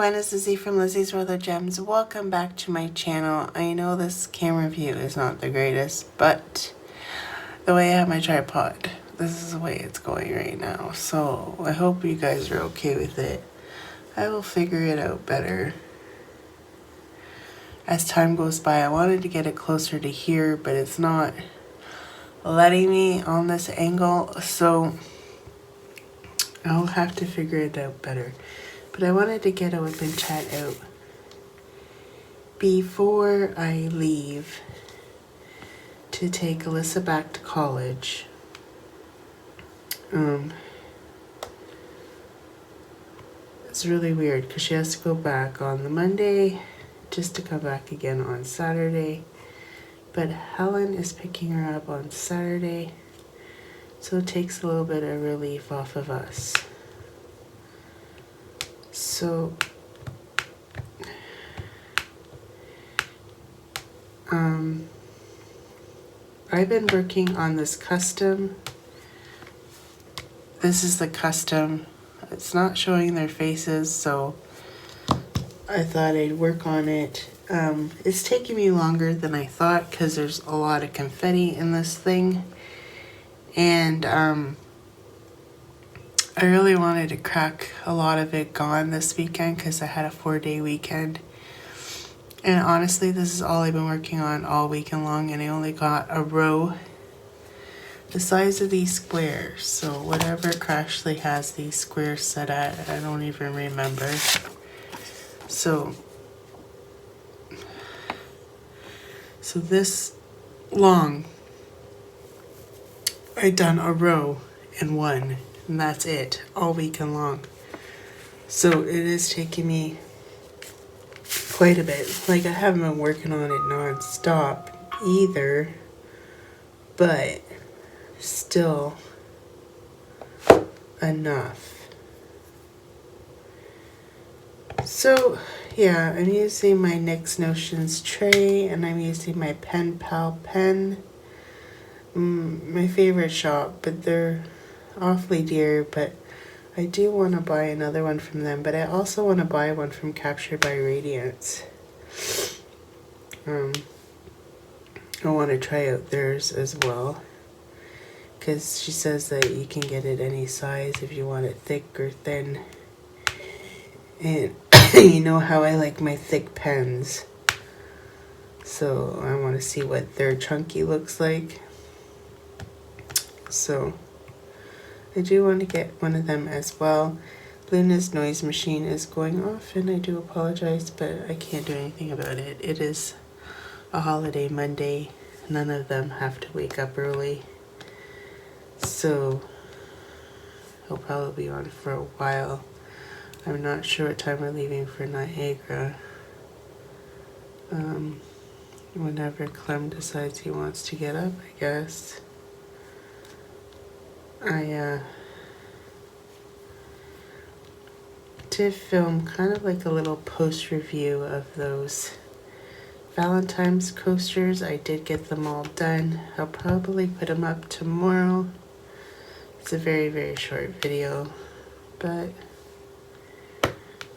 everyone, it's Lizzie from Lizzie's World of Gems. Welcome back to my channel. I know this camera view is not the greatest, but the way I have my tripod, this is the way it's going right now. So I hope you guys are okay with it. I will figure it out better as time goes by. I wanted to get it closer to here, but it's not letting me on this angle, so I'll have to figure it out better. But I wanted to get a Wip Chat out before I leave to take Alyssa back to college. It's really weird because she has to go back on the Monday just to come back again on Saturday. But Helen is picking her up on Saturday, so it takes a little bit of relief off of us. So, I've been working on this custom. This is the custom. It's not showing their faces, so I thought I'd work on it. It's taking me longer than I thought because there's a lot of confetti in this thing. And, I really wanted to crack a lot of it gone this weekend because I had a 4-day weekend. And honestly, this is all I've been working on all weekend long, and I only got a row the size of these squares. So whatever Crashly has these squares set at, I don't even remember. So this long, I done a row in one. And that's it, all weekend long. So it is taking me quite a bit. Like, I haven't been working on it non-stop either, but still enough. So yeah, I'm using my NYX Notions tray, and I'm using my Pen Pal pen. My favorite shop, but they're awfully dear, but I do want to buy another one from them. But I also want to buy one from Captured by Radiance. I want to try out theirs as well, because she says that you can get it any size if you want it thick or thin. And you know how I like my thick pens, so I want to see what their chunky looks like. So I do want to get one of them as well. Luna's noise machine is going off, and I do apologize, but I can't do anything about it. It is a holiday Monday. None of them have to wake up early. So he'll probably be on for a while. I'm not sure what time we're leaving for Niagara. Whenever Clem decides he wants to get up, I guess. I did film kind of like a little post review of those Valentine's coasters. I did get them all done. I'll probably put them up tomorrow. It's a very, very short video, but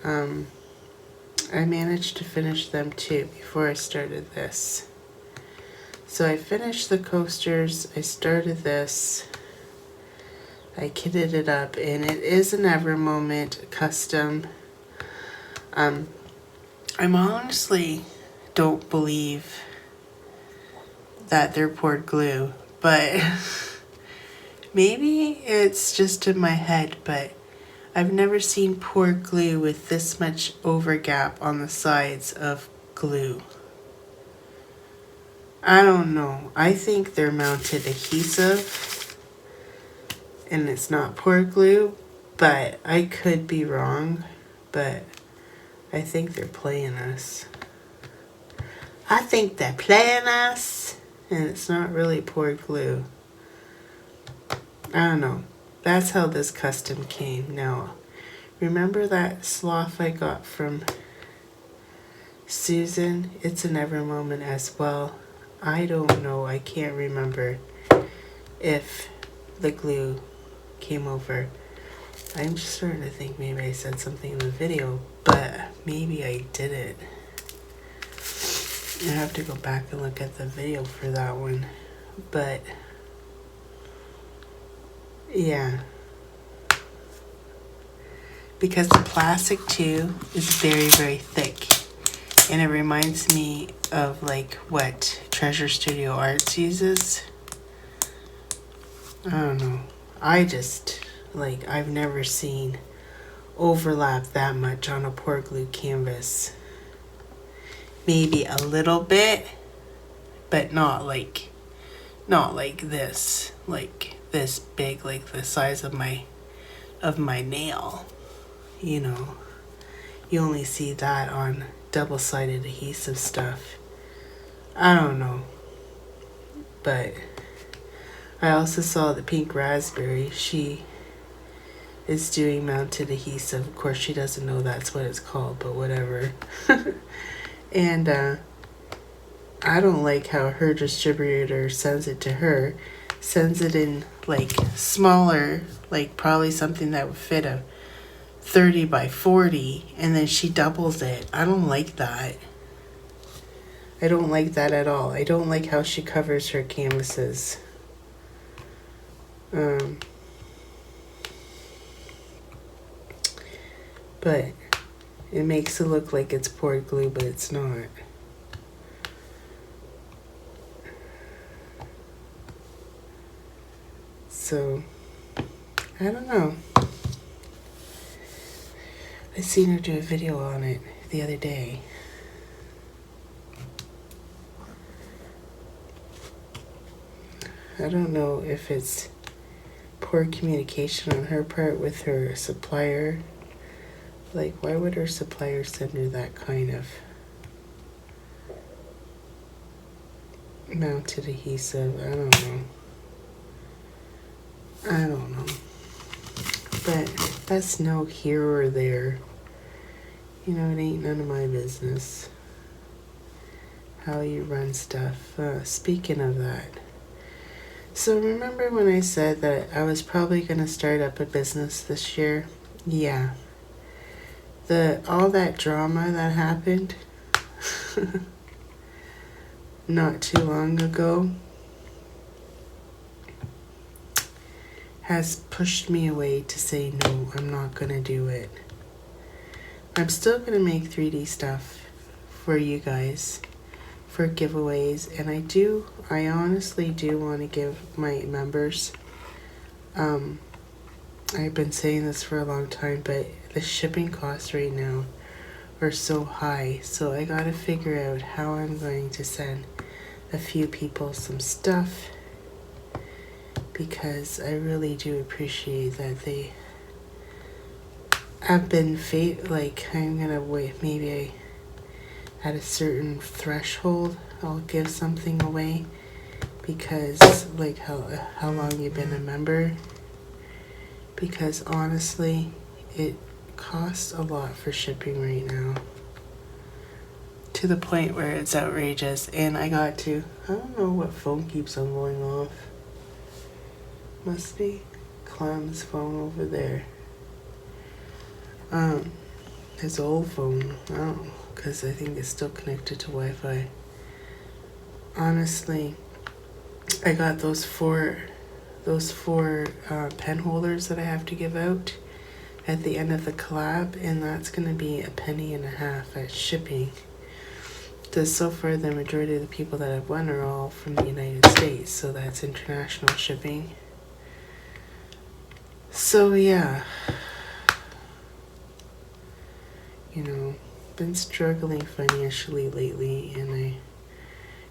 I managed to finish them too before I started this. So I finished the coasters, I started this, I kitted it up, and it is an Ever Moment custom. I honestly don't believe that they're poured glue, but maybe it's just in my head, but I've never seen poured glue with this much overgap on the sides of glue. I don't know. I think they're mounted adhesive and it's not poured glue, but I could be wrong. But I think they're playing us. I think they're playing us, and it's not really poured glue. I don't know. That's how this custom came. Now, remember that sloth I got from Susan? It's an Ever Moment as well. I don't know. I can't remember if the glue came over. I'm just starting to think maybe I said something in the video, but maybe I didn't. I have to go back and look at the video for that one. But yeah, because the plastic too is very, very thick, and it reminds me of like what Treasure Studio Arts uses. I don't know. I just like, I've never seen overlap that much on a pour glue canvas. Maybe a little bit, but not like this, like this big, like the size of my nail. You know, you only see that on double-sided adhesive stuff. I don't know, but I also saw the pink raspberry. She is doing mounted adhesive. Of course, she doesn't know that's what it's called, but whatever. And I don't like how her distributor sends it to her. Sends it in like smaller, like probably something that would fit a 30 by 40, and then she doubles it. I don't like that. I don't like that at all. I don't like how she covers her canvases. But it makes it look like it's poured glue, but it's not. So, I don't know. I seen her do a video on it the other day. I don't know if it's poor communication on her part with her supplier. Like, why would her supplier send her that kind of mounted adhesive? I don't know. But that's no here or there. You know, it ain't none of my business how you run stuff. Speaking of that, so remember when I said that I was probably going to start up a business this year? Yeah. All that drama that happened not too long ago has pushed me away to say no, I'm not going to do it. I'm still going to make 3D stuff for you guys for giveaways, and I honestly do want to give my members, I've been saying this for a long time, but the shipping costs right now are so high, so I gotta figure out how I'm going to send a few people some stuff, because I really do appreciate that they have been like, I'm gonna wait, maybe at a certain threshold I'll give something away, because like how long you've been a member, because honestly it costs a lot for shipping right now, to the point where it's outrageous. And I don't know what phone keeps on going off. Must be Clem's phone over there. His old phone. Oh, because I think it's still connected to Wi-Fi. Honestly, I got those four pen holders that I have to give out at the end of the collab, and that's going to be $1.50 at shipping. Because so far the majority of the people that have won are all from the United States, so that's international shipping. So yeah, you know, been struggling financially lately, and I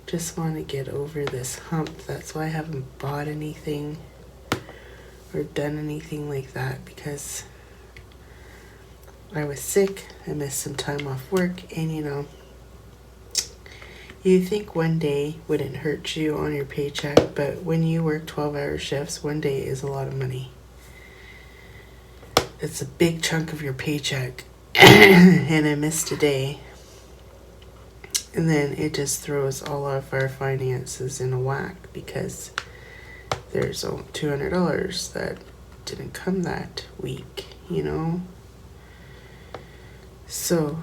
just want to get over this hump. That's why I haven't bought anything or done anything like that, because I was sick. I missed some time off work, and you know, you think one day wouldn't hurt you on your paycheck, but when you work 12-hour shifts, one day is a lot of money. It's a big chunk of your paycheck. And I missed a day, and then it just throws all of our finances in a whack, because there's $200 that didn't come that week, you know? So,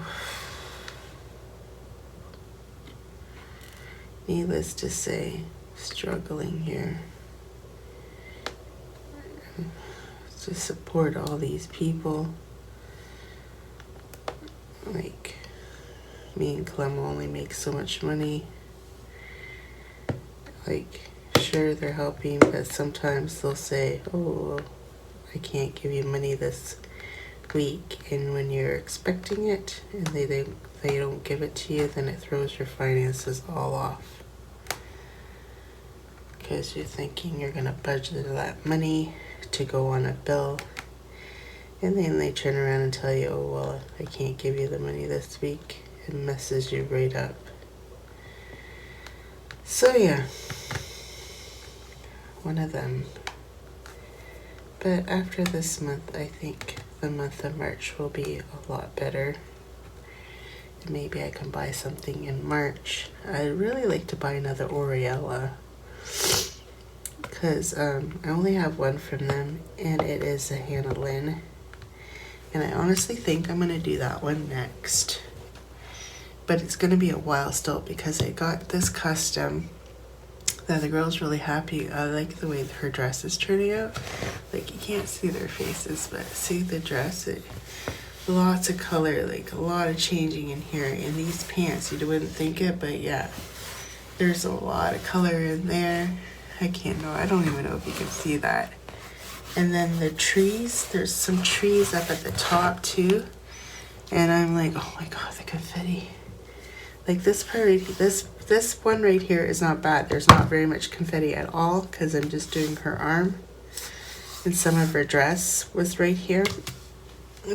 needless to say, struggling here to support all these people. Like, me and Clem only make so much money. Like, sure, they're helping, but sometimes they'll say, oh, I can't give you money this week. And when you're expecting it and they don't give it to you, then it throws your finances all off. Because you're thinking you're going to budget that money to go on a bill. And then they turn around and tell you, oh, well, I can't give you the money this week. It messes you right up. So, yeah. One of them. But after this month, I think the month of March will be a lot better. And maybe I can buy something in March. I'd really like to buy another Oriella. Because I only have one from them, and it is a Hannah Lynn. And I honestly think I'm going to do that one next. But it's going to be a while still because I got this custom that the girl's really happy. I like the way her dress is turning out. Like, you can't see their faces, but see the dress? Lots of color, like a lot of changing in here. In these pants, you wouldn't think it, but yeah. There's a lot of color in there. I don't even know if you can see that. And then the trees, there's some trees up at the top too. And I'm like, oh my god, the confetti. Like this part, this one right here is not bad. There's not very much confetti at all because I'm just doing her arm. And some of her dress was right here.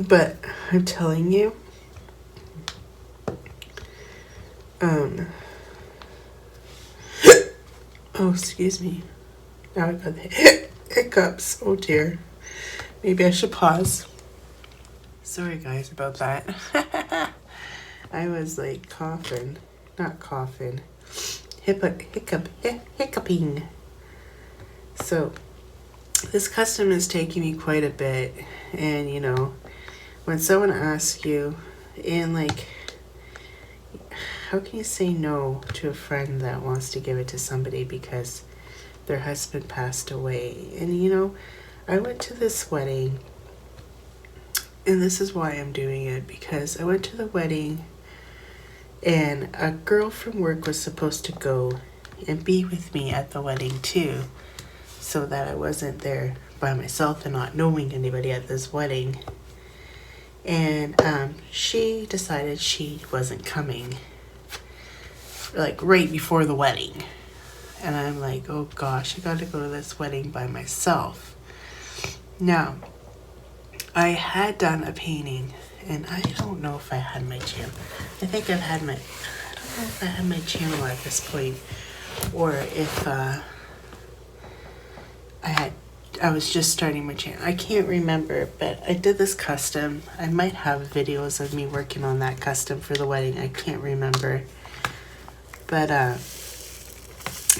But I'm telling you, oh, excuse me. Now I got the hiccups. Oh dear. Maybe I should pause. Sorry guys about that. I was like coughing. Not coughing. Hiccuping. So, this custom is taking me quite a bit. And you know, when someone asks you, and like, how can you say no to a friend that wants to give it to somebody because their husband passed away? And you know, I went to this wedding, and this is why I'm doing it, because I went to the wedding and a girl from work was supposed to go and be with me at the wedding too, so that I wasn't there by myself and not knowing anybody at this wedding. And she decided she wasn't coming, like right before the wedding. And I'm like, oh gosh, I got to go to this wedding by myself. Now, I had done a painting, and I don't know if I had my channel. I think I don't know if I had my channel at this point, or if I was just starting my channel. I can't remember, but I did this custom. I might have videos of me working on that custom for the wedding. I can't remember. But I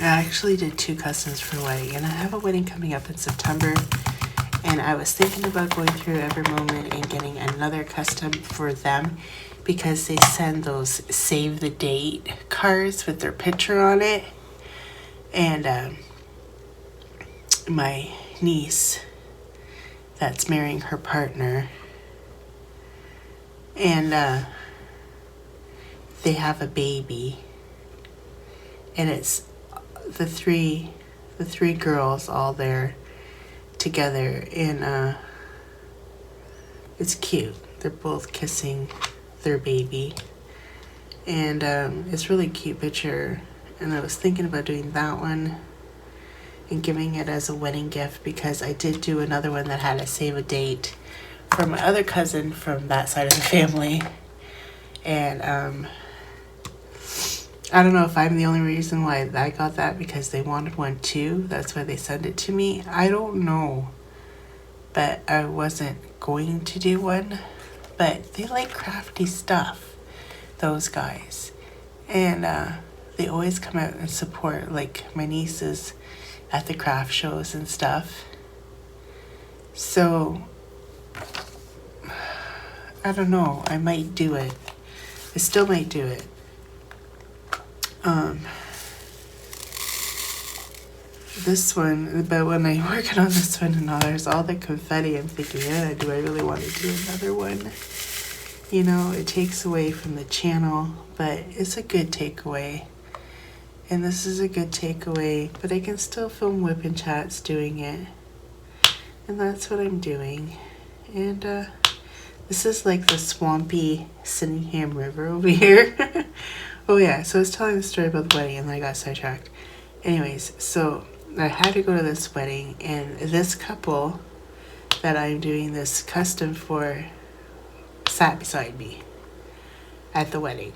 actually did 2 customs for a wedding, and I have a wedding coming up in September. And I was thinking about going through Every Moment and getting another custom for them, because they send those save the date cards with their picture on it. And my niece that's marrying her partner, and they have a baby, and it's the three girls all there together, and it's cute. They're both kissing their baby, and it's really cute picture. And I was thinking about doing that one and giving it as a wedding gift, because I did do another one that had a save a date for my other cousin from that side of the family. And I don't know if I'm the only reason why I got that, because they wanted one too. That's why they sent it to me. I don't know. But I wasn't going to do one. But they like crafty stuff, those guys. And they always come out and support, like my nieces at the craft shows and stuff. So I don't know. I might do it. I still might do it. This one, but when I'm working on this one and there's all the confetti, I'm thinking, yeah, do I really want to do another one? You know, it takes away from the channel, but it's a good takeaway. And this is a good takeaway, but I can still film Wip and Chats doing it. And that's what I'm doing. And this is like the swampy Sinningham River over here. Oh yeah, so I was telling the story about the wedding and then I got sidetracked. Anyways, so I had to go to this wedding, and this couple that I'm doing this custom for sat beside me at the wedding.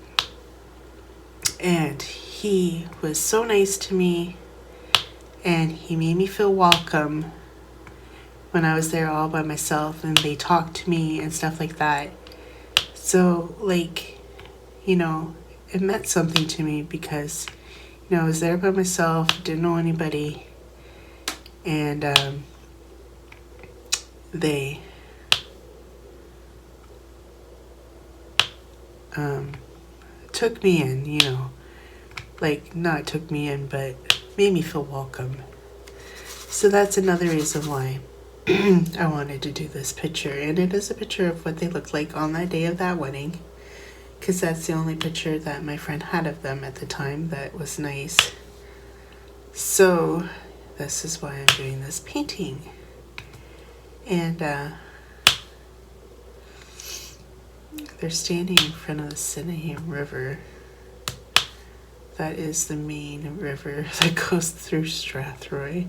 And he was so nice to me, and he made me feel welcome when I was there all by myself, and they talked to me and stuff like that. So, like, you know, it meant something to me because, you know, I was there by myself, didn't know anybody, and they took me in, you know, like, not took me in, but made me feel welcome. So that's another reason why I wanted to do this picture. And it is a picture of what they looked like on that day of that wedding, because that's the only picture that my friend had of them at the time that was nice. So this is why I'm doing this painting. And they're standing in front of the Sinningham River. That is the main river that goes through Strathroy.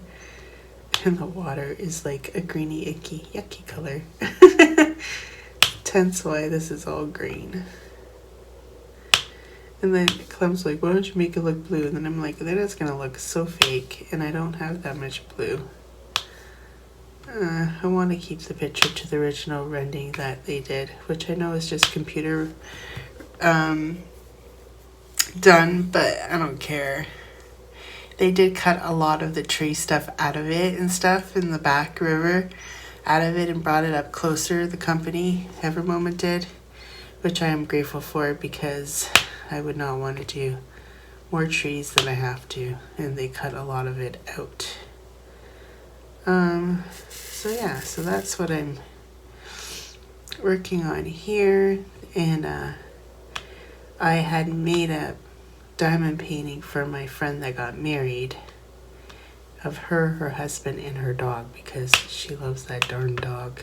And the water is like a greeny, icky, yucky color. Hence why this is all green. And then Clem's like, why don't you make it look blue? And then I'm like, that is going to look so fake, and I don't have that much blue. I want to keep the picture to the original rendering that they did, which I know is just computer done, but I don't care. They did cut a lot of the tree stuff out of it and stuff in the back river out of it and brought it up closer, the company, Evermoment did, which I am grateful for because I would not want to do more trees than I have to, and they cut a lot of it out. So yeah, so that's what I'm working on here, and I had made a diamond painting for my friend that got married of her husband, and her dog, because she loves that darn dog.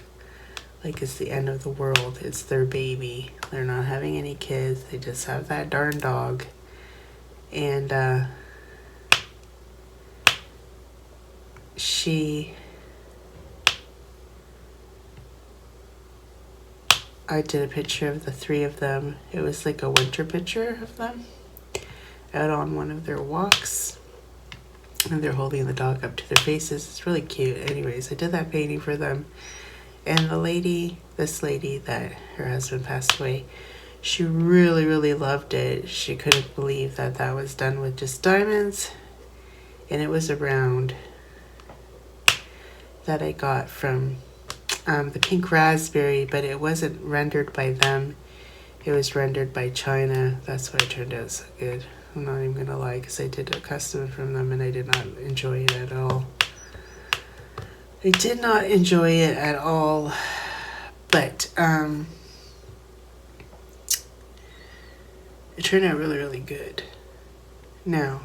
Like it's the end of the world. It's their baby. They're not having any kids. They just have that darn dog. And I did a picture of the three of them. It was like a winter picture of them out on one of their walks, and they're holding the dog up to their faces. It's really cute. Anyways, I did that painting for them, and this lady that her husband passed away, she really, really loved it. She couldn't believe that that was done with just diamonds, and it was a round that I got from the pink raspberry, but it wasn't rendered by them. It was rendered by China. That's why it turned out so good. I'm not even gonna lie, because I did a custom from them and I did not enjoy it at all. I did not enjoy it at all, but it turned out really, really good. Now,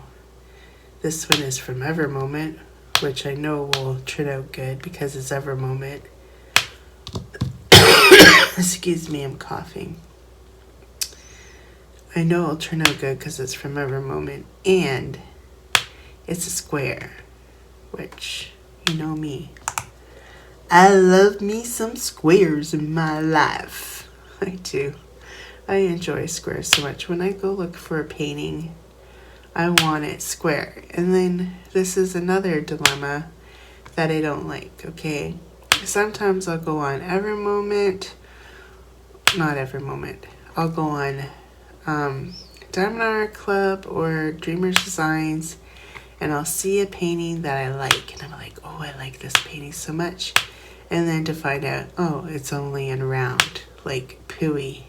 this one is from Evermoment, which I know will turn out good because it's Evermoment. Excuse me, I'm coughing. I know it'll turn out good because it's from Evermoment, and it's a square, which, you know me, I love me some squares in my life. I do. I enjoy squares so much. When I go look for a painting, I want it square. And then this is another dilemma that I don't like, okay? Sometimes I'll go on I'll go on Diamond Art Club or Dreamers Designs, and I'll see a painting that I like, and I'm like, oh, I like this painting so much. And then to find out, oh, it's only in round. like pooey.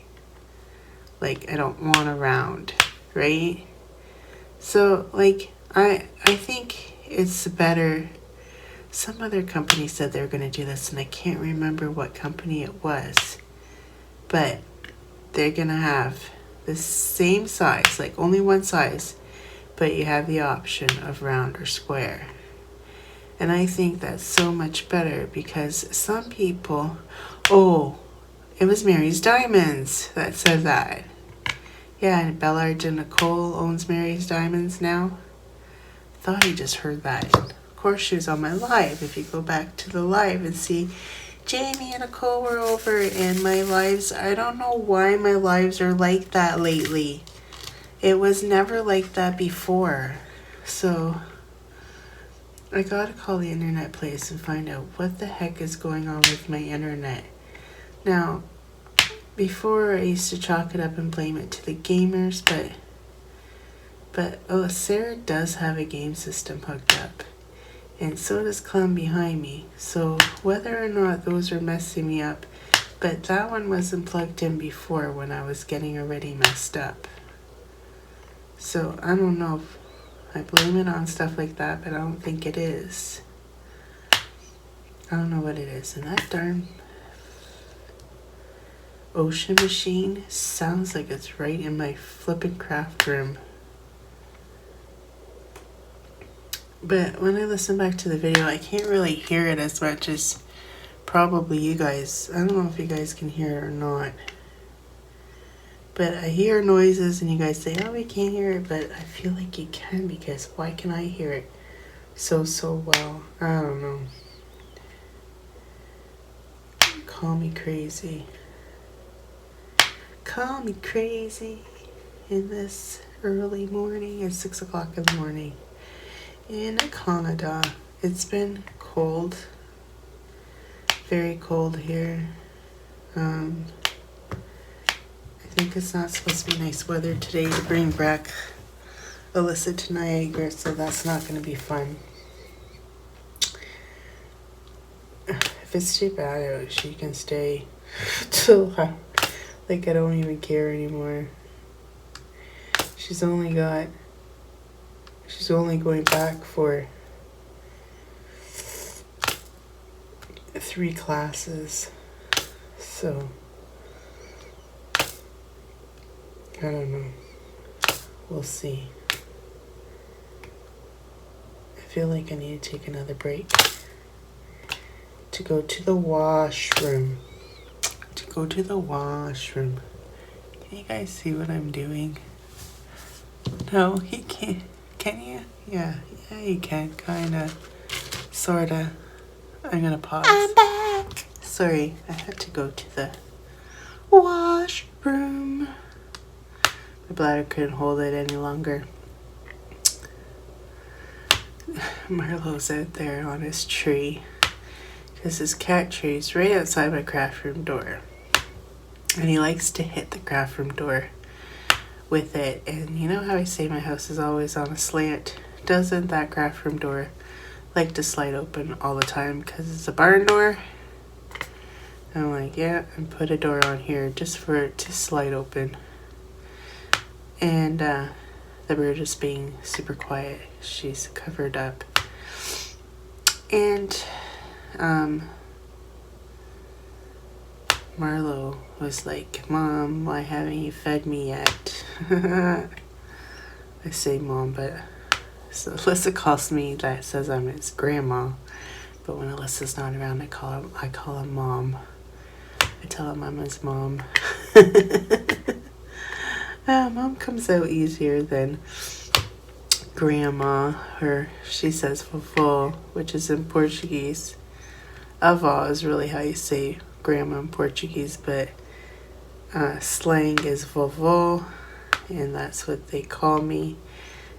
Like I don't want a round, right? So like I think it's better. Some other company said they were going to do this, and I can't remember what company it was. But they're going to have the same size, like only one size, but you have the option of round or square. And I think that's so much better because some people, oh, it was Mary's Diamonds that said that. Yeah, and Bellard and Nicole owns Mary's Diamonds now. Thought I just heard that. Of course, she was on my live. If you go back to the live and see, Jamie and Nicole were over, and my lives, I don't know why my lives are like that lately. It was never like that before. So I gotta call the internet place and find out what the heck is going on with my internet. Now, before I used to chalk it up and blame it to the gamers, but oh, Sarah does have a game system hooked up. And so does Clem behind me. So whether or not those are messing me up, but that one wasn't plugged in before when I was getting already messed up. So I don't know if I blame it on stuff like that, but I don't think it is. I don't know what it is. And that darn ocean machine sounds like it's right in my flippin' craft room. But when I listen back to the video, I can't really hear it as much as probably you guys. I don't know if you guys can hear it or not. But I hear noises and you guys say, oh, we can't hear it. But I feel like you can, because why can I hear it so well? I don't know. Call me crazy. Call me crazy in this early morning at 6 o'clock in the morning. In Canada, it's been cold, very cold here. I think it's not supposed to be nice weather today to bring back Alyssa to Niagara, so that's not going to be fun. If it's too bad, she can stay till like I don't even care anymore. She's only going back for 3 classes. So, I don't know. We'll see. I feel like I need to take another break to go to the washroom. Can you guys see what I'm doing? No, he can't. Can you? Yeah, you can. Kinda. Sorta. I'm gonna pause. I'm back! Sorry, I had to go to the washroom. My bladder couldn't hold it any longer. Marlo's out there on his tree, because his cat tree is right outside my craft room door. And he likes to hit the craft room door with it. And you know how I say my house is always on a slant? Doesn't that craft room door like to slide open all the time because it's a barn door? And I'm like, yeah, and put a door on here just for it to slide open. And the bird is being super quiet. She's covered up. And Marlo was like, Mom, why haven't you fed me yet? I say Mom, but so Alyssa calls me, that says I'm his grandma. But when Alyssa's not around, I call him Mom. I tell him I'm his mom. Mom comes out easier than grandma, or she says vovó, which is in Portuguese. Avó is really how you say grandma in Portuguese, but slang is vovó, and that's what they call me,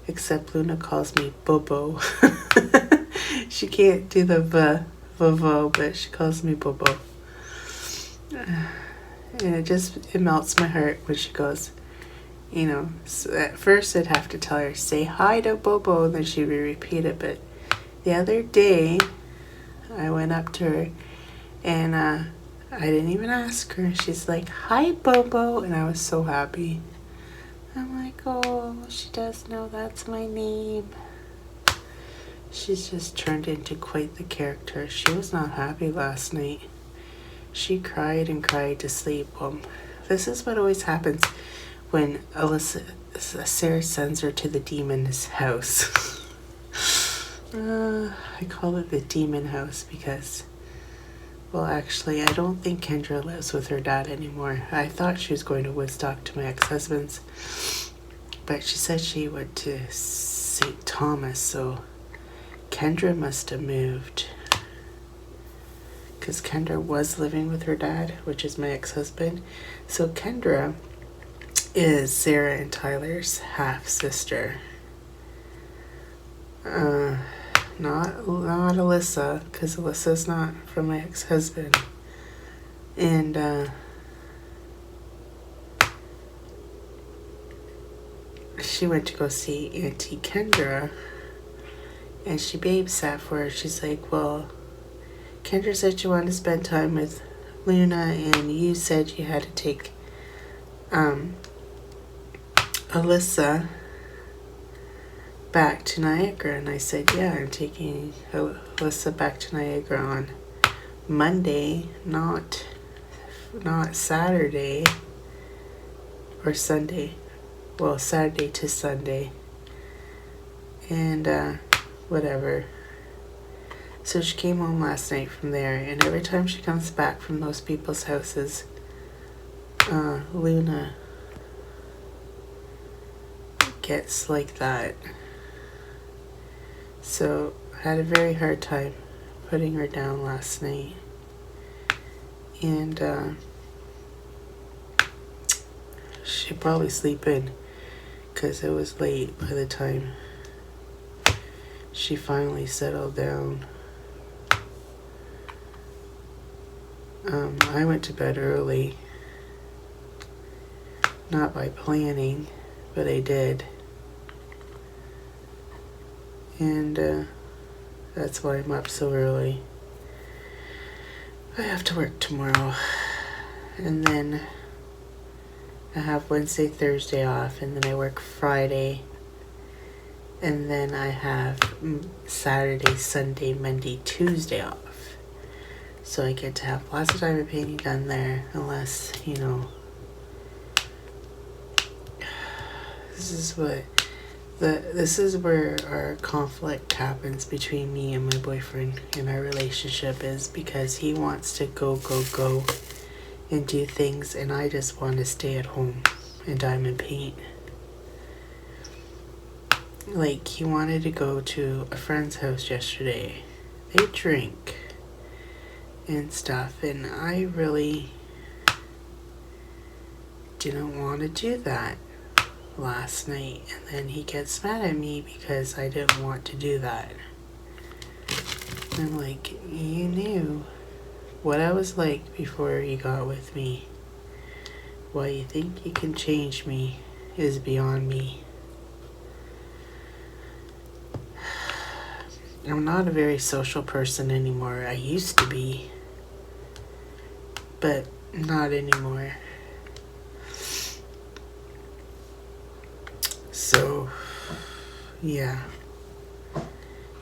except Luna calls me Bobo. She can't do the vovó, but she calls me Bobo. And it melts my heart when she goes, you know, so at first I'd have to tell her, say hi to Bobo, and then she would repeat it. But the other day, I went up to her, and I didn't even ask her. She's like, "Hi, Bobo," and I was so happy. I'm like, oh, she does know that's my name. She's just turned into quite the character. She was not happy last night. She cried and cried to sleep. This is what always happens when Sarah sends her to the demon's house. I call it the demon house because, well, actually, I don't think Kendra lives with her dad anymore. I thought she was going to Woodstock to my ex-husband's, but she said she went to St. Thomas, so Kendra must have moved. Because Kendra was living with her dad, which is my ex-husband. So Kendra is Sarah and Tyler's half-sister. Not Alyssa, because Alyssa's not from my ex-husband. And she went to go see Auntie Kendra, and she babysat for her. She's like, well, Kendra said you wanted to spend time with Luna, and you said you had to take Alyssa back to Niagara. And I said, yeah, I'm taking Alyssa back to Niagara on Monday, not Saturday or Sunday. Well, Saturday to Sunday. And whatever. So she came home last night from there, and every time she comes back from those people's houses, Luna gets like that. So I had a very hard time putting her down last night. And she'd probably sleep in because it was late by the time she finally settled down. I went to bed early, not by planning, but I did. And that's why I'm up so early. I have to work tomorrow, and then I have Wednesday, Thursday off, and then I work Friday, and then I have Saturday, Sunday, Monday, Tuesday off. So I get to have lots of time of painting done there, unless, this is where our conflict happens between me and my boyfriend in our relationship, is because he wants to go and do things, and I just want to stay at home and diamond paint. Like, he wanted to go to a friend's house yesterday. They drink and stuff, and I really didn't want to do that last night. And then he gets mad at me because I didn't want to do that. I'm like, you knew what I was like before you got with me. Why you think you can change me is beyond me. I'm not a very social person anymore. I used to be, but not anymore. So, yeah.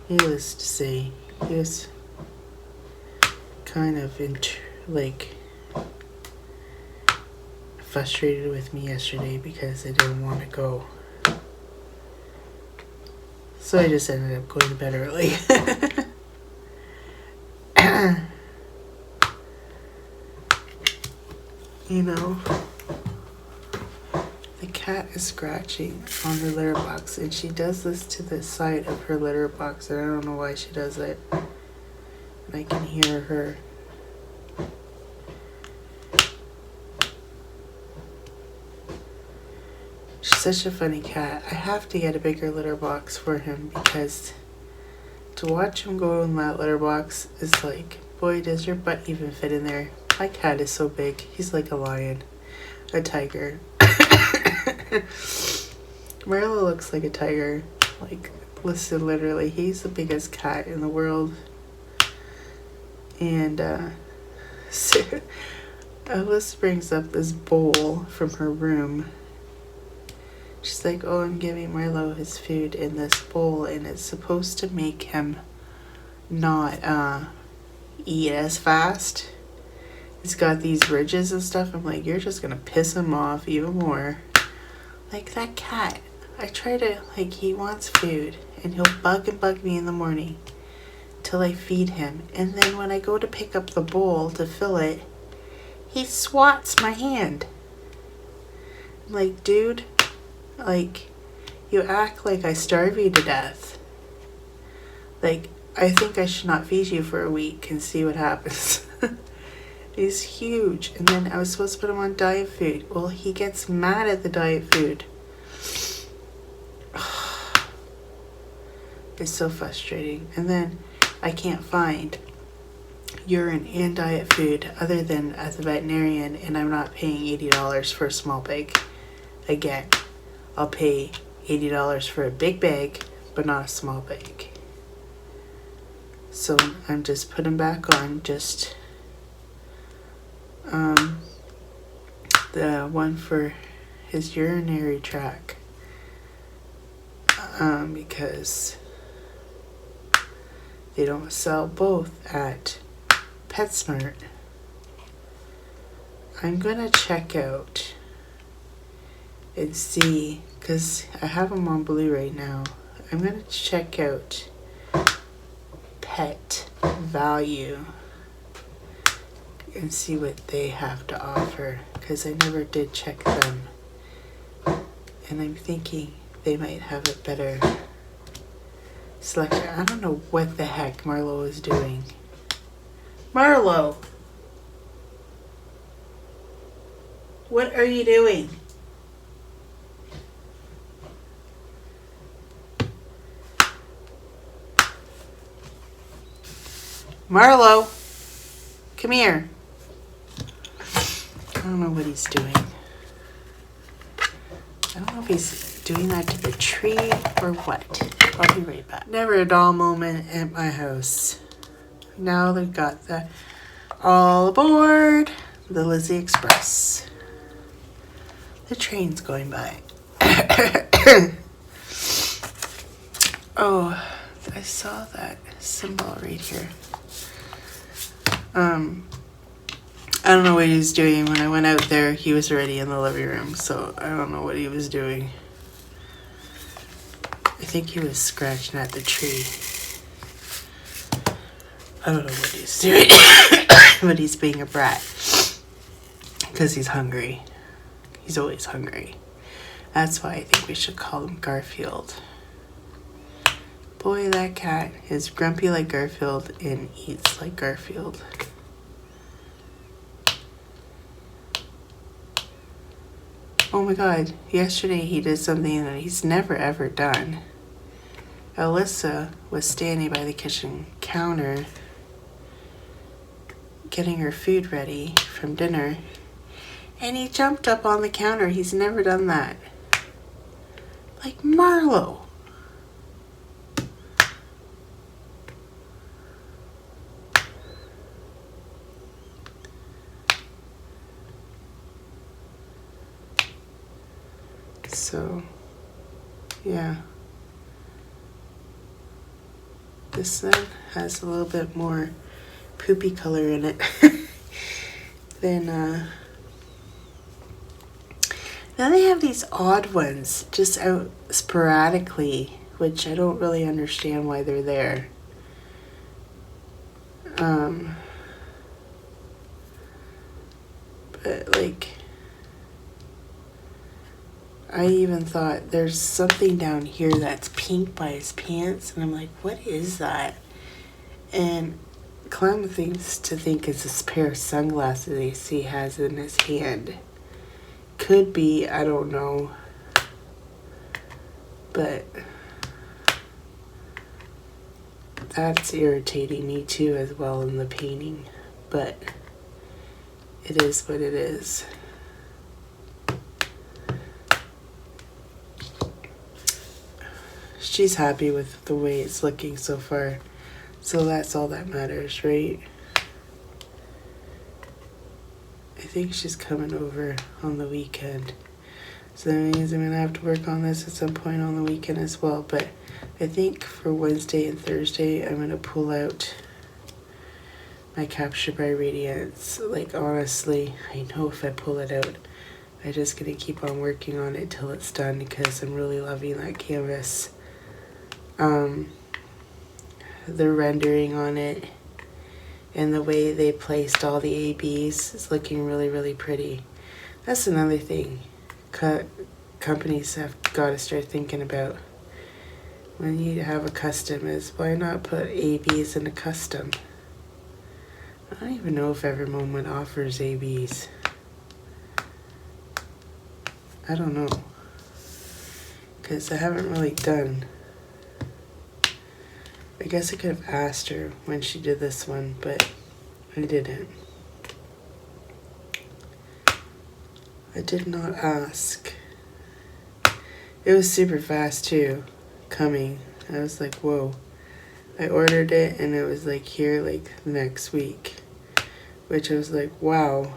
Needless to say, he was kind of frustrated with me yesterday because I didn't want to go. So I just ended up going to bed early. The cat is scratching on the litter box, and she does this to the side of her litter box, and I don't know why she does it. And I can hear her. She's such a funny cat. I have to get a bigger litter box for him, because to watch him go in that litter box is like, boy, does your butt even fit in there. My cat is so big. He's like a lion, a tiger. Marla looks like a tiger. Like, listen, literally, he's the biggest cat in the world. And So Alice brings up this bowl from her room. She's like, oh, I'm giving Marlo his food in this bowl, and it's supposed to make him not eat as fast. It's got these ridges and stuff. I'm like, you're just gonna piss him off even more. Like that cat. I try to, like, he wants food, and he'll bug me in the morning till I feed him. And then when I go to pick up the bowl to fill it, he swats my hand. I'm like, dude, like, you act like I starve you to death. Like, I think I should not feed you for a week and see what happens. He's huge. And then I was supposed to put him on diet food. Well, he gets mad at the diet food. It's so frustrating. And then I can't find urine and diet food other than at the veterinarian, and I'm not paying $80 for a small bag. Again, I'll pay $80 for a big bag, but not a small bag. So I'm just putting back on just the one for his urinary tract, because they don't sell both at PetSmart. I'm gonna check out and see, because I have them on Blue right now. I'm gonna check out Pet Value and see what they have to offer, because I never did check them, and I'm thinking they might have a better selection. I don't know what the heck Marlo is doing. Marlo, what are you doing? Marlo, come here. I don't know what he's doing. I don't know if he's doing that to the tree or what. I'll be right back. Never a dull moment at my house. Now they've got the all aboard the Lizzie Express. The train's going by. Oh, I saw that symbol right here. I don't know what he was doing. When I went out there, he was already in the living room, so I don't know what he was doing. I think he was scratching at the tree. I don't know what he's doing, but he's being a brat because he's hungry. He's always hungry. That's why I think we should call him Garfield. Boy, that cat is grumpy like Garfield and eats like Garfield. Oh my god, yesterday he did something that he's never ever done. Alyssa was standing by the kitchen counter getting her food ready from dinner, and he jumped up on the counter. He's never done that. Like, Marlo. So, yeah. This then has a little bit more poopy color in it than, Now they have these odd ones just out sporadically, which I don't really understand why they're there. But, like, I even thought there's something down here that's pink by his pants, and I'm like, what is that? And Clem thinks to think it's this pair of sunglasses he has in his hand. Could be, I don't know. But that's irritating me too as well in the painting. But it is what it is. She's happy with the way it's looking so far. So that's all that matters, right? I think she's coming over on the weekend. So that means I'm going to have to work on this at some point on the weekend as well. But I think for Wednesday and Thursday, I'm going to pull out my Capture by Radiance. Like, honestly, I know if I pull it out, I'm just going to keep on working on it till it's done because I'm really loving that canvas. The rendering on it and the way they placed all the ABs is looking really, really pretty. That's another thing companies have got to start thinking about when you have a custom is why not put ABs in a custom? I don't even know if Every Moment offers ABs. I don't know. Because I haven't really done. I guess I could have asked her when she did this one, but I didn't. I did not ask. It was super fast too, coming. I was like, whoa. I ordered it and it was like here like next week. Which I was like, wow.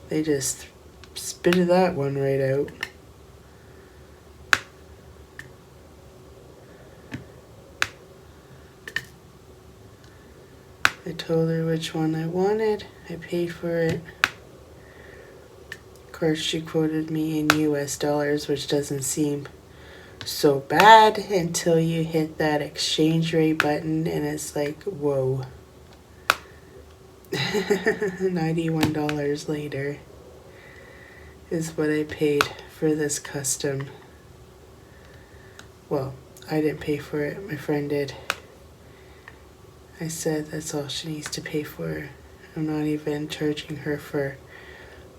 They just spitted that one right out. I told her which one I wanted. I paid for it. Of course, she quoted me in US dollars, which doesn't seem so bad until you hit that exchange rate button and it's like, whoa. $91 later is what I paid for this custom. Well, I didn't pay for it. My friend did. I said that's all she needs to pay for. I'm not even charging her for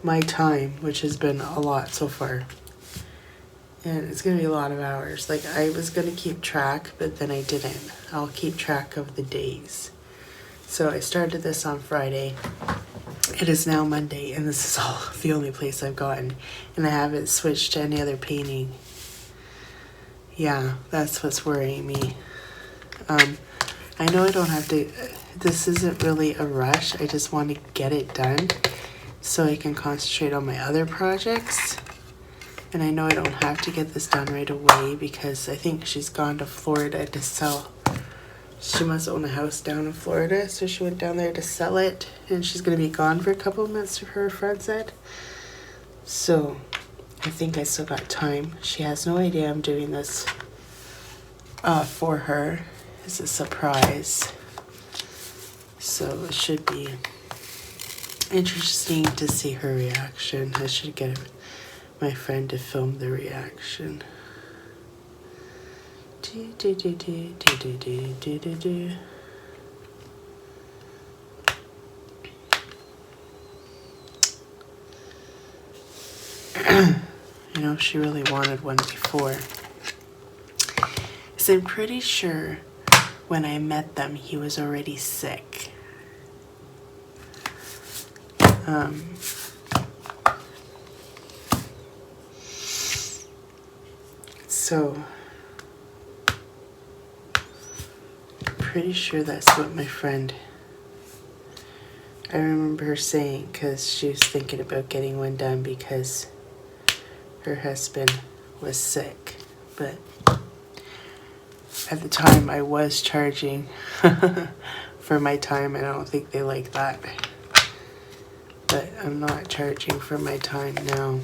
my time, which has been a lot so far. And it's going to be a lot of hours. Like, I was going to keep track, but then I didn't. I'll keep track of the days. So I started this on Friday. It is now Monday, and this is all the only place I've gotten. And I haven't switched to any other painting. Yeah, that's what's worrying me. I know I don't have to, this isn't really a rush. I just want to get it done so I can concentrate on my other projects. And I know I don't have to get this done right away because I think she's gone to Florida to sell. She must own a house down in Florida, so she went down there to sell it. And she's going to be gone for a couple of months, her friend said. So I think I still got time. She has no idea I'm doing this for her. It's a surprise. So it should be interesting to see her reaction. I should get my friend to film the reaction. You know, she really wanted one before. So I'm pretty sure when I met them, he was already sick. So, I'm pretty sure that's what my friend, I remember her saying, because she was thinking about getting one done because her husband was sick. But at the time I was charging for my time, and I don't think they like that. But I'm not charging for my time now.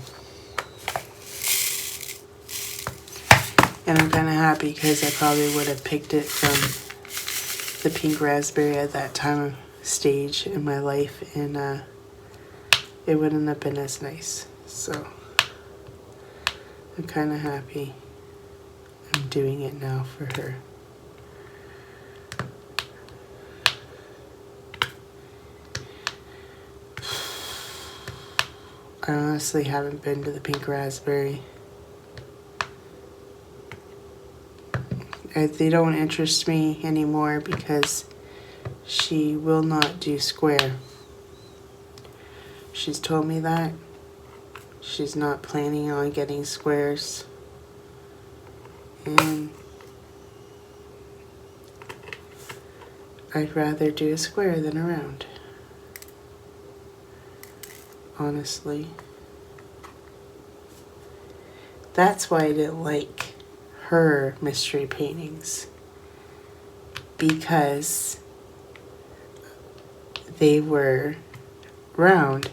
And I'm kind of happy because I probably would have picked it from the pink raspberry at that time of stage in my life, and it wouldn't have been as nice. So I'm kind of happy I'm doing it now for her. I honestly haven't been to the pink raspberry. They don't interest me anymore because she will not do square. She's told me that. She's not planning on getting squares. And I'd rather do a square than a round. honestly. That's why I didn't like her mystery paintings, because they were round,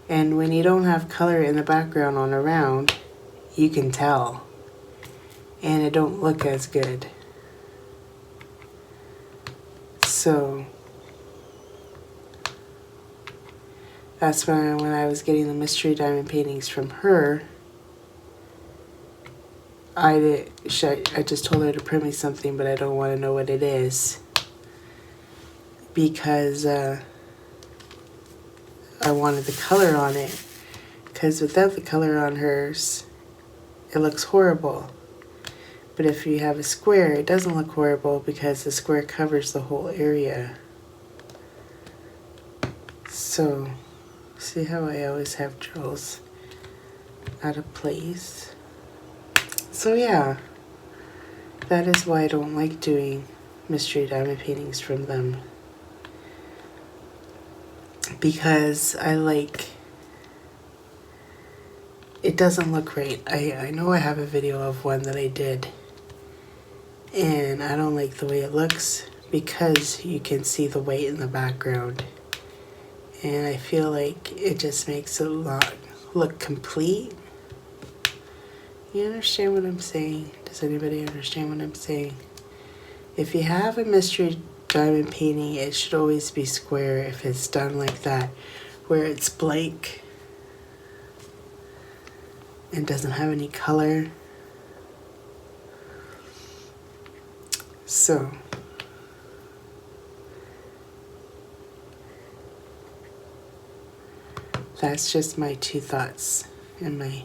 and when you don't have color in the background on a round, you can tell, and it don't look as good. So that's when I was getting the mystery diamond paintings from her, I just told her to print me something, but I don't want to know what it is, because I wanted the color on it, because without the color on hers, it looks horrible. But if you have a square, it doesn't look horrible because the square covers the whole area. So, see how I always have drills out of place? So yeah, that is why I don't like doing mystery diamond paintings from them. Because it doesn't look right. I know I have a video of one that I did, and I don't like the way it looks because you can see the white in the background. And I feel like it just makes it look complete. You understand what I'm saying? Does anybody understand what I'm saying? If you have a mystery diamond painting, it should always be square if it's done like that, where it's blank and doesn't have any color. So that's just my 2 thoughts and my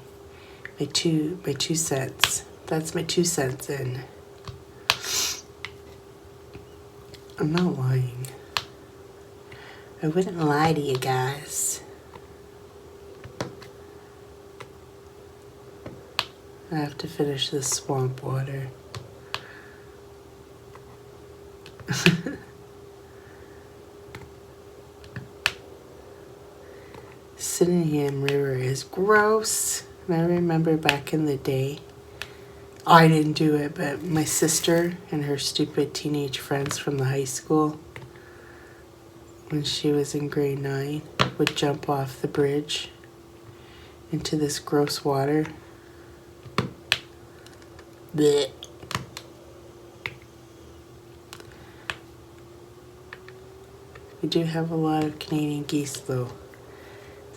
two cents. That's my 2 cents in. I'm not lying. I wouldn't lie to you guys. I have to finish this swamp water. Sydenham River is gross. And I remember back in the day, I didn't do it, but my sister and her stupid teenage friends from the high school, when she was in grade 9, would jump off the bridge into this gross water. Blech. We do have a lot of Canadian geese, though,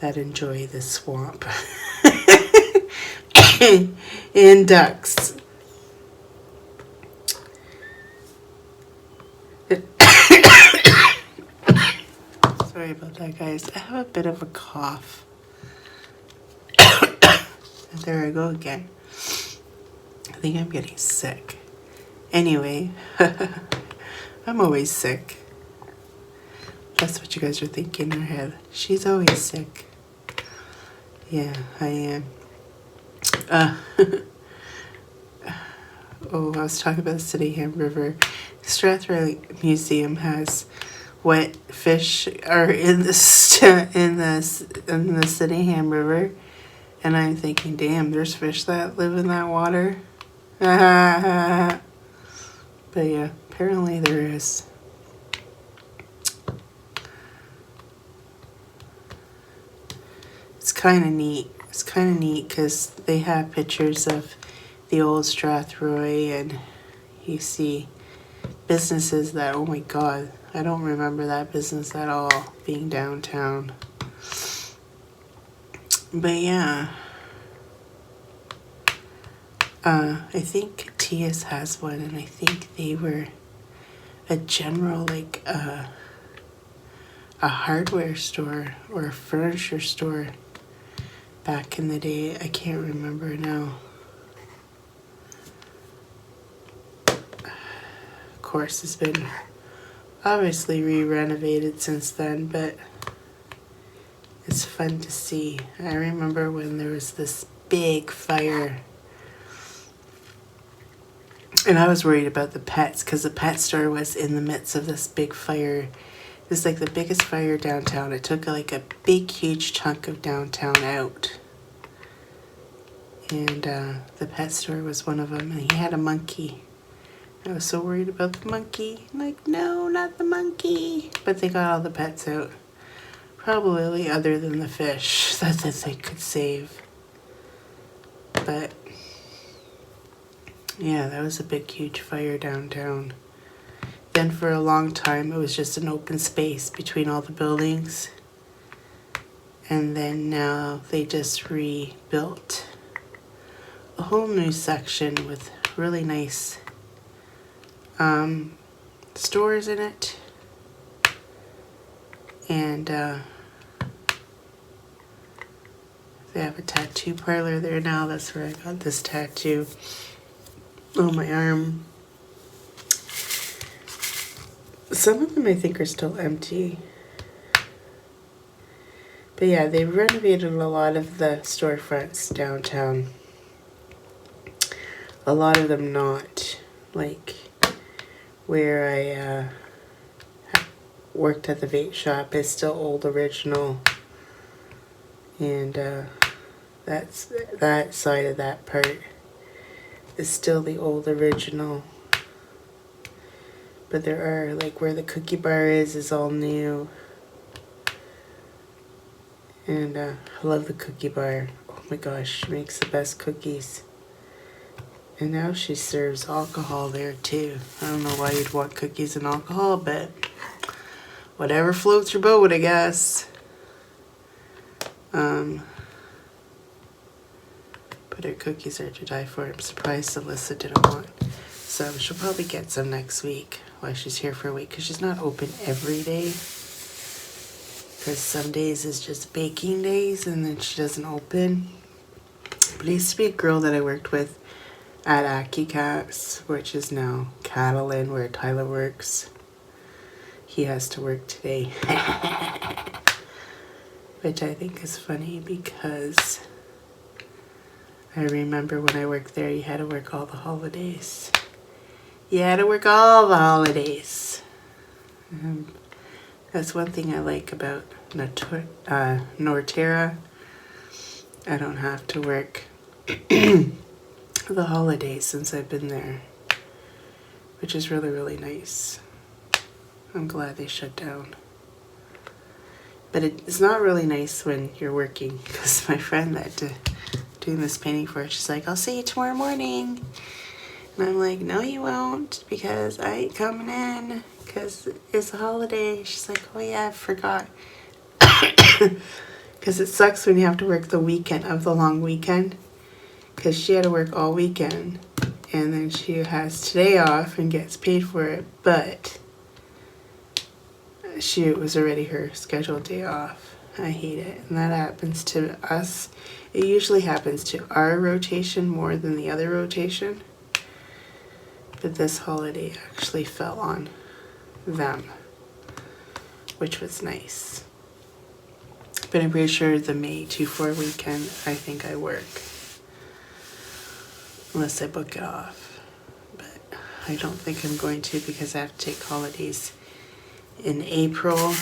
that enjoy this swamp. And ducks. Sorry about that, guys. I have a bit of a cough. There I go again. I think I'm getting sick. Anyway, I'm always sick. That's what you guys are thinking in your head. She's always sick. Yeah, I am. Oh, I was talking about the Sydenham River. Strathroy Museum has wet fish are in the Sydenham River, and I'm thinking, damn, there's fish that live in that water. But yeah, apparently there is. It's kind of neat. It's kind of neat because they have pictures of the old Strathroy, and you see businesses that, oh my god, I don't remember that business at all being downtown. But yeah, I think TS has one, and I think they were a general, like a hardware store or a furniture store back in the day. I can't remember now. Of course, it's been obviously re-renovated since then, but it's fun to see. I remember when there was this big fire, and I was worried about the pets because the pet store was in the midst of this big fire. was like the biggest fire downtown. It took like a big, huge chunk of downtown out. And the pet store was one of them, and he had a monkey. I was so worried about the monkey. Like, no, not the monkey. But they got all the pets out. Probably other than the fish that they could save. But yeah, that was a big, huge fire downtown. Then for a long time, it was just an open space between all the buildings. And then now they just rebuilt a whole new section with really nice stores in it. And they have a tattoo parlor there now. That's where I got this tattoo on my arm. Some of them I think are still empty. But yeah, they renovated a lot of the storefronts downtown. A lot of them not. Like where I worked at the vape shop is still old original. And that side of that part is still the old original. But there are, like where the cookie bar is all new. And I love the cookie bar. Oh my gosh, she makes the best cookies. And now she serves alcohol there too. I don't know why you'd want cookies and alcohol, but whatever floats your boat, I guess. But her cookies are to die for. I'm surprised Alyssa didn't want some. She'll probably get some next week while she's here for a week, because she's not open every day. Because some days is just baking days and then she doesn't open. But it used to be a girl that I worked with at Aki Cats, which is now Catalan, where Tyler works. He has to work today. Which I think is funny because I remember when I worked there, you had to work all the holidays. You had to work all the holidays. That's one thing I like about Norterra. I don't have to work the holidays since I've been there, which is really, really nice. I'm glad they shut down. But it's not really nice when you're working, because my friend that doing this painting for, she's like, I'll see you tomorrow morning. And I'm like, no you won't, because I ain't coming in, because it's a holiday. She's like, oh yeah, I forgot. Because it sucks when you have to work the weekend of the long weekend, because she had to work all weekend, and then she has today off and gets paid for it, but it was already her scheduled day off. I hate it. And that happens to us. It usually happens to our rotation more than the other rotation. But this holiday actually fell on them, which was nice. But I'm pretty sure the May 2-4 weekend, I think I work. Unless I book it off. But I don't think I'm going to, because I have to take holidays in April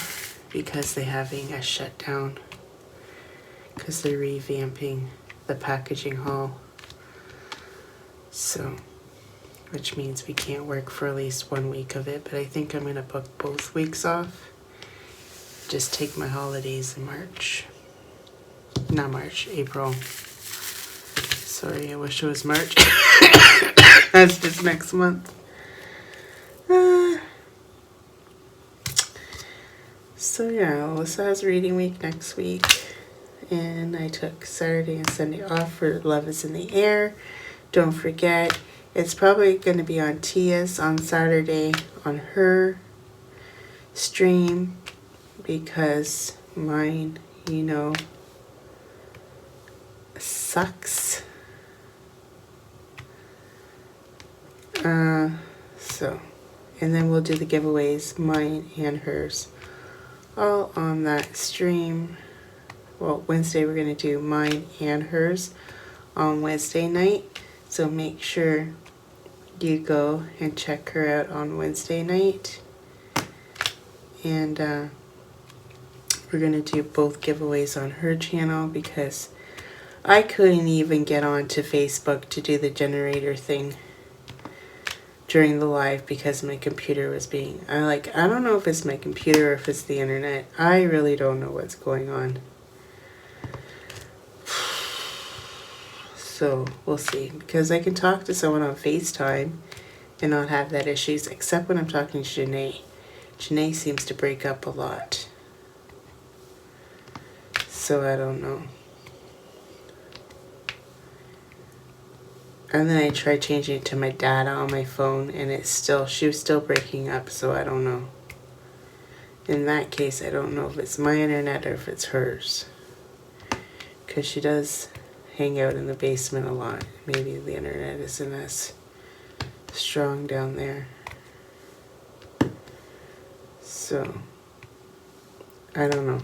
because they're having a shutdown. Because they're revamping the packaging hall. So, which means we can't work for at least 1 week of it. But I think I'm going to book both weeks off. Just take my holidays in March. Not March, April. Sorry, I wish it was March. That's just next month. So yeah, Alyssa has reading week next week. And I took Saturday and Sunday off for Love is in the Air. Don't forget, it's probably going to be on Tia's on Saturday on her stream, because mine, you know, sucks. And then we'll do the giveaways, mine and hers, all on that stream. Well, Wednesday we're going to do mine and hers on Wednesday night. So make sure you go and check her out on Wednesday night. And we're going to do both giveaways on her channel because I couldn't even get onto Facebook to do the generator thing during the live because my computer was being... I don't know if it's my computer or if it's the internet. I really don't know what's going on. So we'll see, because I can talk to someone on FaceTime and not have that issues, except when I'm talking to Janae. Janae seems to break up a lot. So I don't know. And then I tried changing it to my data on my phone, and she was still breaking up, so I don't know. In that case, I don't know if it's my internet or if it's hers. Because she does hang out in the basement a lot. Maybe the internet isn't as strong down there. So, I don't know.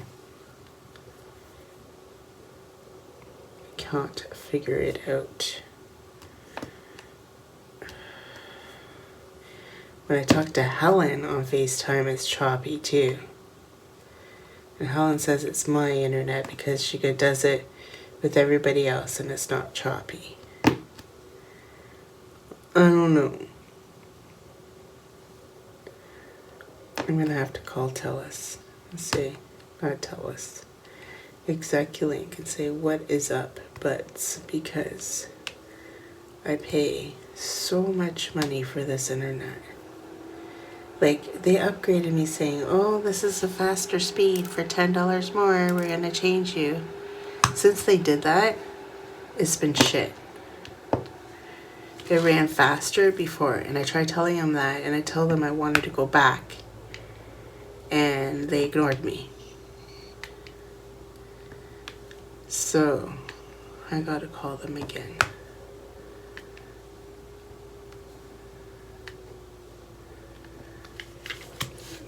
Can't figure it out. When I talk to Helen on FaceTime, it's choppy too. And Helen says it's my internet because she does it with everybody else and it's not choppy. I don't know. I'm going to have to call Telus and say, not Telus, Execulink and say what is up, but because I pay so much money for this internet. Like, they upgraded me saying, oh, this is a faster speed for $10 more. We're going to change you. Since they did that, it's been shit. It ran faster before, and I tried telling them that, and I told them I wanted to go back. And they ignored me. So, I gotta call them again.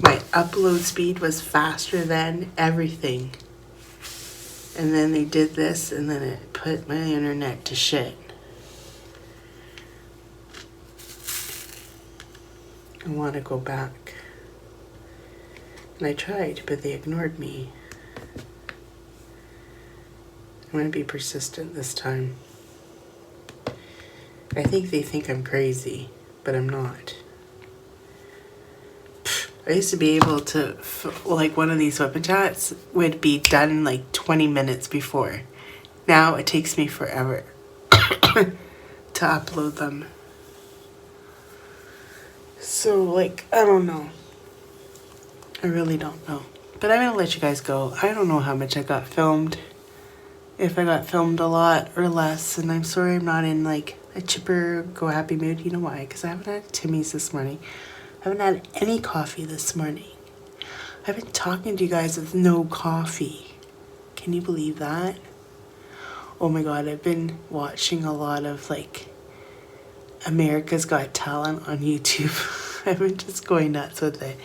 My upload speed was faster than everything. And then they did this, and then it put my internet to shit. I want to go back. And I tried, but they ignored me. I'm going to be persistent this time. I think they think I'm crazy, but I'm not. I used to be able to, like, one of these Wip Chats would be done like 20 minutes before. Now it takes me forever to upload them. So, like, I don't know. I really don't know. But I'm going to let you guys go. I don't know how much I got filmed. If I got filmed a lot or less. And I'm sorry I'm not in, like, a chipper, go happy mood. You know why? Because I haven't had Timmy's this morning. I haven't had any coffee this morning. I've been talking to you guys with no coffee. Can you believe that? Oh my god, I've been watching a lot of, like, America's Got Talent on YouTube. I've been just going nuts with it.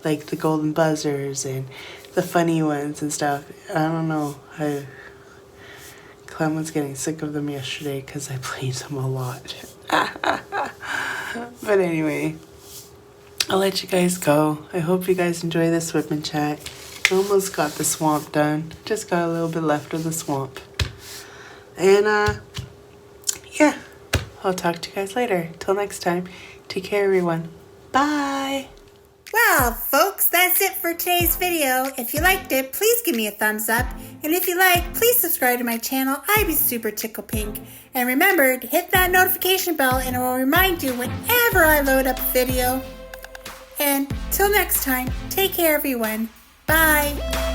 Like the golden buzzers and the funny ones and stuff. I don't know. Clem was getting sick of them yesterday because I played them a lot. But anyway, I'll let you guys go. I hope you guys enjoy this Wip Chat. I almost got the swamp done. Just got a little bit left of the swamp. And yeah, I'll talk to you guys later. Till next time, take care everyone. Bye. Well, folks, that's it for today's video. If you liked it, please give me a thumbs up. And if you like, please subscribe to my channel. I'd be super tickle pink. And remember to hit that notification bell and it will remind you whenever I load up a video. And till next time, take care everyone. Bye.